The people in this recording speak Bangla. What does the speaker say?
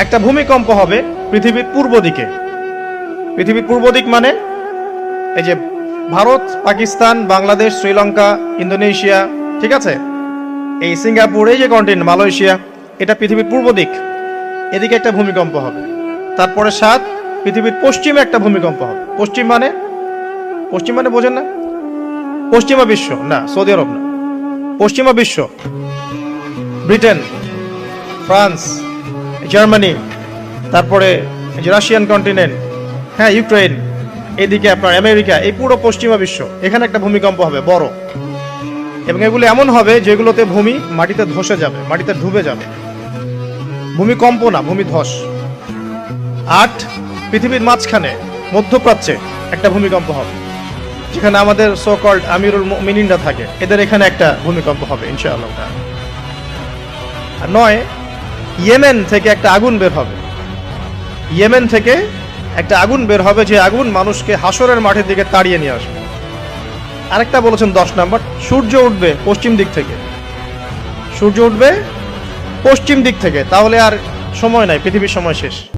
একটা ভূমিকম্প হবে পৃথিবীর পূর্ব দিকে। পৃথিবীর পূর্ব দিক মানে এই যে ভারত, পাকিস্তান, বাংলাদেশ, শ্রীলঙ্কা, ইন্দোনেশিয়া, ঠিক আছে, এই সিঙ্গাপুর, এই যে কন্টিনেন্ট মালয়েশিয়া, এটা পৃথিবীর পূর্ব দিক। এদিকে একটা ভূমিকম্প হবে। তারপরে 7 পৃথিবীর পশ্চিমে একটা ভূমিকম্প হবে। পশ্চিম মানে বোঝেন না? পশ্চিমা বিশ্ব না, সৌদি আরব না, পশ্চিমা বিশ্ব, ব্রিটেন, ফ্রান্স, জার্মানি, তারপরে যে রাশিয়ান কন্টিনেন্ট, হ্যাঁ, ইউক্রেন, এদিকে আপনার আমেরিকা, এই পুরো পশ্চিমা বিশ্ব, এখানে একটা ভূমিকম্প হবে বড়। এবং এগুলো এমন হবে যেগুলোতে ভূমি মাটিতে ধসে যাবে, মাটিতে ডুবে যাবে। ভূমিকম্প না, ভূমিধস। 8 পৃথিবীর মাঝখানে মধ্যপ্রাচ্যে একটা ভূমিকম্প হবে, যেখানে আমাদের সো কল্ড আমিরুল মুমিনিনরা থাকে, এদের এখানে একটা ভূমিকম্প হবে ইনশাআল্লাহ। আর 9 ইয়েমেন থেকে একটা আগুন বের হবে। ইয়েমেন থেকে একটা আগুন বের হবে, যে আগুন মানুষকে হাসরের মাঠের দিকে তাড়িয়ে নিয়ে আসবে। আরেকটা বলেছেন 10 নাম্বার, সূর্য উঠবে পশ্চিম দিক থেকে। সূর্য উঠবে পশ্চিম দিক থেকে, তাহলে আর সময় নাই, পৃথিবীর সময় শেষ।